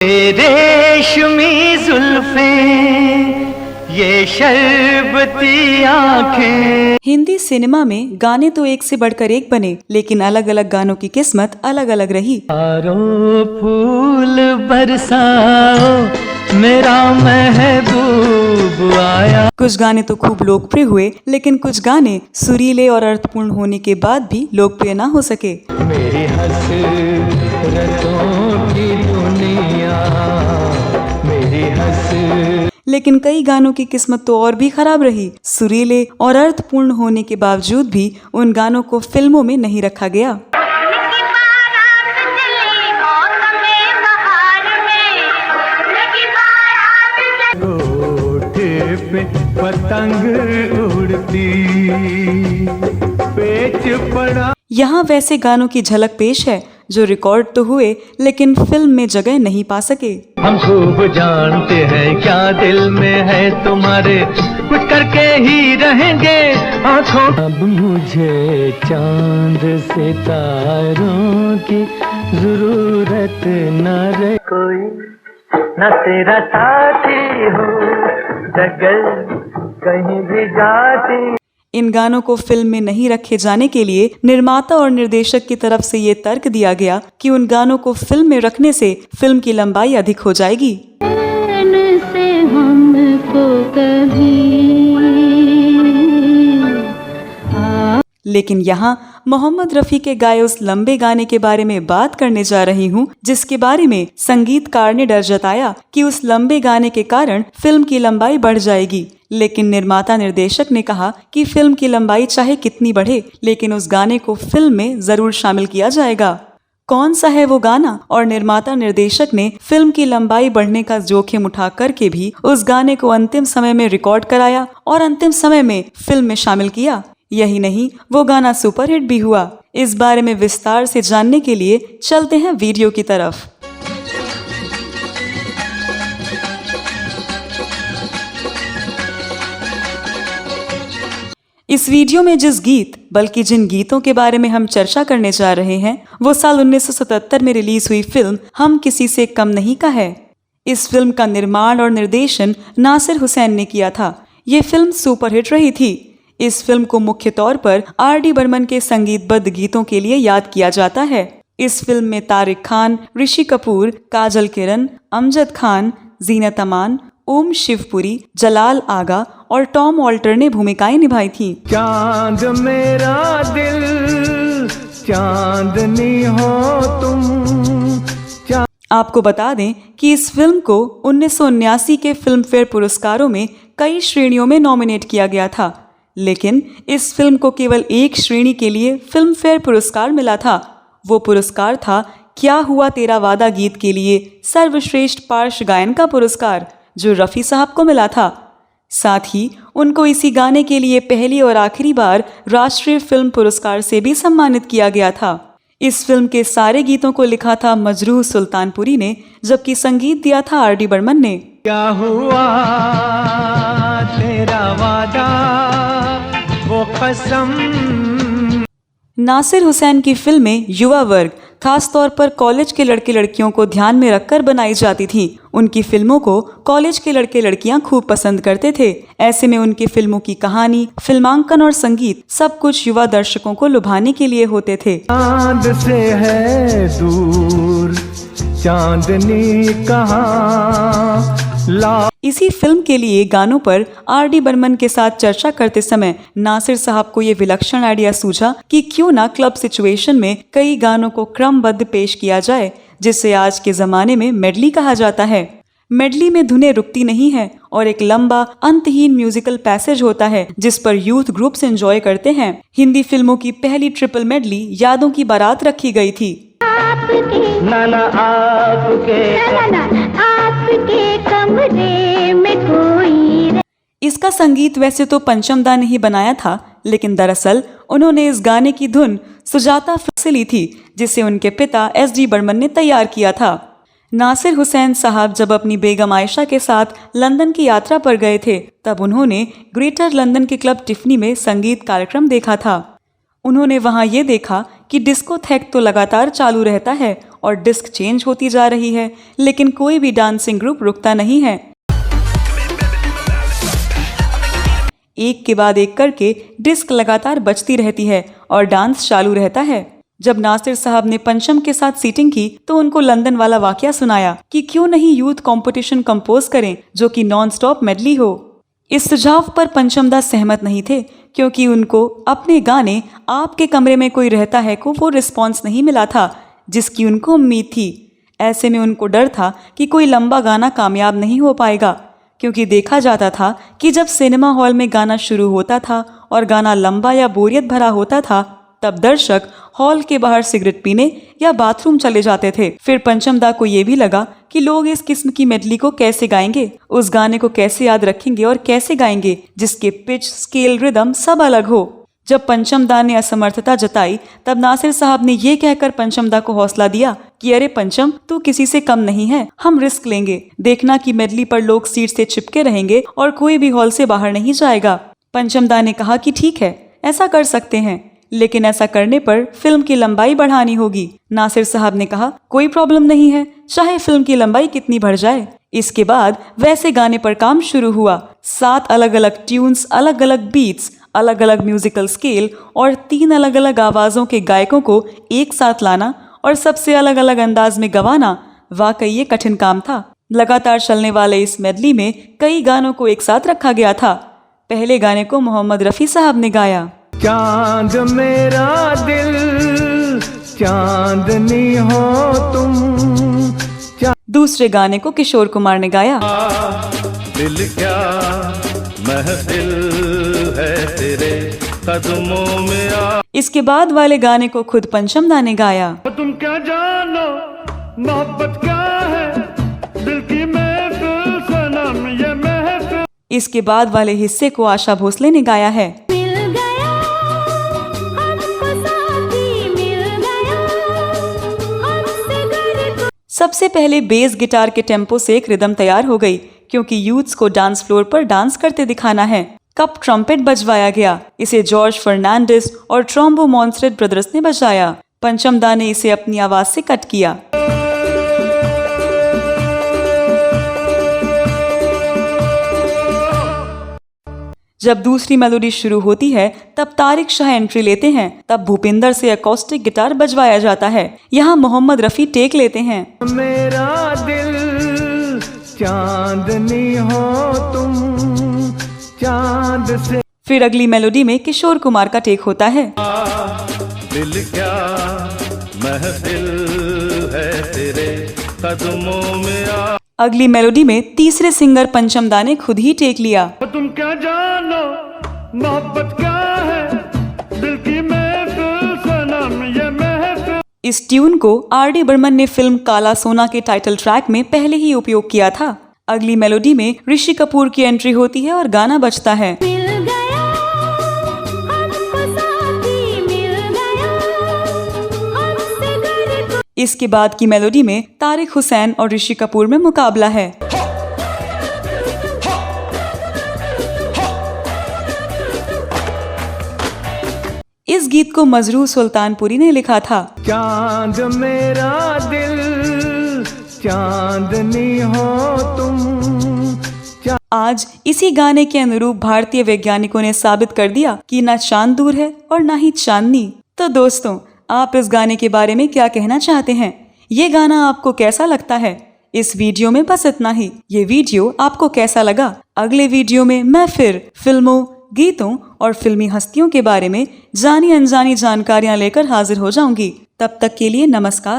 रेशमी जुल्फें, ये शरबती आंखें। हिंदी सिनेमा में गाने तो एक से बढ़कर एक बने, लेकिन अलग अलग गानों की किस्मत अलग अलग रही। फूल बरसाओ, मेरा महबूब आया। कुछ गाने तो खूब लोकप्रिय हुए, लेकिन कुछ गाने सुरीले और अर्थपूर्ण होने के बाद भी लोकप्रिय ना हो सके। मेरी हसरतों की दुनिया, मेरी लेकिन कई गानों की किस्मत तो और भी खराब रही। सुरीले और अर्थपूर्ण होने के बावजूद भी उन गानों को फिल्मों में नहीं रखा गया। पे पतंग उड़ती, पेच पड़ा। यहाँ वैसे गानों की झलक पेश है जो रिकॉर्ड तो हुए, लेकिन फिल्म में जगह नहीं पा सके। हम खूब जानते हैं क्या दिल में है तुम्हारे, कुछ करके ही रहेंगे आंखों। अब मुझे चांद सितारों की जरूरत न रहे, कोई न तेरा साथी हो, जगल कहीं भी जाती। इन गानों को फिल्म में नहीं रखे जाने के लिए निर्माता और निर्देशक की तरफ से ये तर्क दिया गया कि उन गानों को फिल्म में रखने से फिल्म की लंबाई अधिक हो जाएगी। से हमको कभी लेकिन यहाँ मोहम्मद रफ़ी के गाए उस लंबे गाने के बारे में बात करने जा रही हूँ, जिसके बारे में संगीतकार ने डर जताया कि उस लंबे गाने के कारण फिल्म की लंबाई बढ़ जाएगी। लेकिन निर्माता निर्देशक ने कहा कि फिल्म की लंबाई चाहे कितनी बढ़े, लेकिन उस गाने को फिल्म में जरूर शामिल किया जाएगा। कौन सा है वो गाना, और निर्माता निर्देशक ने फिल्म की लंबाई बढ़ने का जोखिम उठा करके भी उस गाने को अंतिम समय में रिकॉर्ड कराया और अंतिम समय में फिल्म में शामिल किया। यही नहीं, वो गाना सुपरहिट भी हुआ। इस बारे में विस्तार से जानने के लिए चलते हैं वीडियो की तरफ। इस वीडियो में जिस गीत, बल्कि जिन गीतों के बारे में हम चर्चा करने जा रहे हैं, वो साल 1977 में रिलीज हुई फिल्म हम किसी से कम नहीं का है। इस फिल्म का निर्माण और निर्देशन नासिर हुसैन ने किया था। ये फिल्म सुपरहिट रही थी। इस फिल्म को मुख्य तौर पर R.D. बर्मन के संगीतबद्ध गीतों के लिए याद किया जाता है। इस फिल्म में तारिक खान, ऋषि कपूर, काजल किरण, अमजद खान, जीनत अमान, ओम शिवपुरी, जलाल आगा और टॉम ऑल्टर ने भूमिकाएं निभाई थीं। चांद मेरा दिल, चांदनी हो तुम। आपको बता दें कि इस फिल्म को 1979 के फिल्म फेयर पुरस्कारों में कई श्रेणियों में नॉमिनेट किया गया था, लेकिन इस फिल्म को केवल एक श्रेणी के लिए फिल्म फेयर पुरस्कार मिला था। वो पुरस्कार था क्या हुआ तेरा वादा गीत के लिए सर्वश्रेष्ठ पार्श्व गायन का पुरस्कार, जो रफ़ी साहब को मिला था। साथ ही उनको इसी गाने के लिए पहली और आखिरी बार राष्ट्रीय फिल्म पुरस्कार से भी सम्मानित किया गया था। इस फिल्म के सारे गीतों को लिखा था मजरूह सुल्तानपुरी ने, जबकि संगीत दिया था R.D. बर्मन ने। क्या हुआ तेरा वादा, वो कसम। नासिर हुसैन की फिल्में युवा वर्ग, खास तौर पर कॉलेज के लड़के लड़कियों को ध्यान में रखकर बनाई जाती थी। उनकी फिल्मों को कॉलेज के लड़के लड़कियां खूब पसंद करते थे। ऐसे में उनकी फिल्मों की कहानी, फिल्मांकन और संगीत सब कुछ युवा दर्शकों को लुभाने के लिए होते थे। चांद से है दूर चांदनी कहाँ ला। इसी फिल्म के लिए गानों पर R.D. बर्मन के साथ चर्चा करते समय नासिर साहब को ये विलक्षण आइडिया सूझा कि क्यों ना क्लब सिचुएशन में कई गानों को क्रमबद्ध पेश किया जाए, जिसे आज के जमाने में मेडली कहा जाता है। मेडली में धुनें रुकती नहीं है और एक लंबा अंतहीन म्यूजिकल पैसेज होता है, जिस पर यूथ ग्रुप्स एंजॉय करते हैं। हिंदी फिल्मों की पहली ट्रिपल मेडली यादों की बारात रखी गई थी। नाना आपके कमरे में कोई। इसका संगीत वैसे तो पंचम दा ने ही बनाया था, लेकिन दरअसल उन्होंने इस गाने की धुन सुजाता फिल्म से ली थी, जिसे उनके पिता S.D. बर्मन ने तैयार किया था। नासिर हुसैन साहब जब अपनी बेगम आयशा के साथ लंदन की यात्रा पर गए थे, तब उन्होंने ग्रेटर लंदन के क्लब टिफनी में संगीत कार्यक्रम देखा था। उन्होंने वहां ये देखा कि डिस्कोथेक तो लगातार चालू रहता है और डिस्क चेंज होती जा रही है, लेकिन कोई भी डांसिंग ग्रुप रुकता नहीं है। एक के बाद एक करके डिस्क लगातार बजती रहती है और डांस चालू रहता है। जब नासिर साहब ने पंचम के साथ सीटिंग की तो उनको लंदन वाला वाकया सुनाया कि क्यों नहीं यूथ कंपटीशन कंपोज करें जो कि नॉन स्टॉप मेडली हो। इस सुझाव पर पंचम दा सहमत नहीं थे, क्योंकि उनको अपने गाने आपके कमरे में कोई रहता है को वो रिस्पॉन्स नहीं मिला था जिसकी उनको उम्मीद थी। ऐसे में उनको डर था कि कोई लंबा गाना कामयाब नहीं हो पाएगा, क्योंकि देखा जाता था कि जब सिनेमा हॉल में गाना शुरू होता था और गाना लंबा या बोरियत भरा होता था तब दर्शक हॉल के बाहर सिगरेट पीने या बाथरूम चले जाते थे। फिर पंचम दा को ये भी लगा कि लोग इस किस्म की मेडली को कैसे गाएंगे, उस गाने को कैसे याद रखेंगे और कैसे गाएंगे जिसके पिच, स्केल, रिदम सब अलग हो। जब पंचम दा ने असमर्थता जताई तब नासिर साहब ने ये कहकर पंचम दा को हौसला दिया कि अरे पंचम, तू किसी से कम नहीं है, हम रिस्क लेंगे, देखना कि मेडली पर लोग सीट से चिपके रहेंगे और कोई भी हॉल से बाहर नहीं जाएगा। पंचम दा ने कहा कि ठीक है, ऐसा कर सकते हैं, लेकिन ऐसा करने पर फिल्म की लंबाई बढ़ानी होगी। नासिर साहब ने कहा कोई प्रॉब्लम नहीं है, चाहे फिल्म की लंबाई कितनी बढ़ जाए। इसके बाद वैसे गाने पर काम शुरू हुआ। 7 अलग अलग ट्यून्स, अलग अलग बीट्स, अलग अलग म्यूजिकल स्केल और 3 अलग अलग आवाजों के गायकों को एक साथ लाना और सबसे अलग अलग अंदाज में गवाना वाकई ये कठिन काम था। लगातार चलने वाले इस मेडली में कई गानों को एक साथ रखा गया था। पहले गाने को मोहम्मद रफ़ी साहब ने गाया। चांद मेरा दिल चांदनी हो तुम। दूसरे गाने को किशोर कुमार ने गाया। दिल क्या महफिल है तेरे कदमों में आ। इसके बाद वाले गाने को खुद पंचम दा ने गाया। तुम क्या जानो मोहब्बत क्या है, दिल की महफिल सनम ये महफिल। इसके बाद वाले हिस्से को आशा भोसले ने गाया है। सबसे पहले बेस गिटार के टेम्पो से एक रिदम तैयार हो गई, क्योंकि यूथ्स को डांस फ्लोर पर डांस करते दिखाना है। कप ट्रम्पेट बजवाया गया। इसे जॉर्ज फर्नांडिस और ट्रोम्बो मॉन्स्ट्रेट ब्रदर्स ने बजाया। पंचम दा ने इसे अपनी आवाज से कट किया। जब दूसरी मेलोडी शुरू होती है तब तारिक शाह एंट्री लेते हैं। तब भूपिंदर से अकॉस्टिक गिटार बजवाया जाता है। यहाँ मोहम्मद रफ़ी टेक लेते हैं। मेरा दिल चांदनी हो तुम, चांद से। फिर अगली मेलोडी में किशोर कुमार का टेक होता है। दिल क्या महफिल है तेरे कदमों में आ। अगली मेलोडी में तीसरे सिंगर पंचम दा ने खुद ही टेक लिया। तुम क्या जानो मोहब्बत क्या है, दिल की महफिल सनम ये महफिल। इस ट्यून को R.D. बर्मन ने फिल्म काला सोना के टाइटल ट्रैक में पहले ही उपयोग किया था। अगली मेलोडी में ऋषि कपूर की एंट्री होती है और गाना बजता है। इसके बाद की मेलोडी में तारिक हुसैन और ऋषि कपूर में मुकाबला है। इस गीत को मजरूह सुल्तानपुरी ने लिखा था। चांद मेरा दिल चांदनी हो तुम। आज इसी गाने के अनुरूप भारतीय वैज्ञानिकों ने साबित कर दिया कि ना चांद दूर है और ना ही चांदनी। तो दोस्तों, आप इस गाने के बारे में क्या कहना चाहते हैं? ये गाना आपको कैसा लगता है? इस वीडियो में बस इतना ही। ये वीडियो आपको कैसा लगा? अगले वीडियो में मैं फिर फिल्मों, गीतों और फिल्मी हस्तियों के बारे में जानी अनजानी जानकारियां लेकर हाजिर हो जाऊंगी। तब तक के लिए नमस्कार।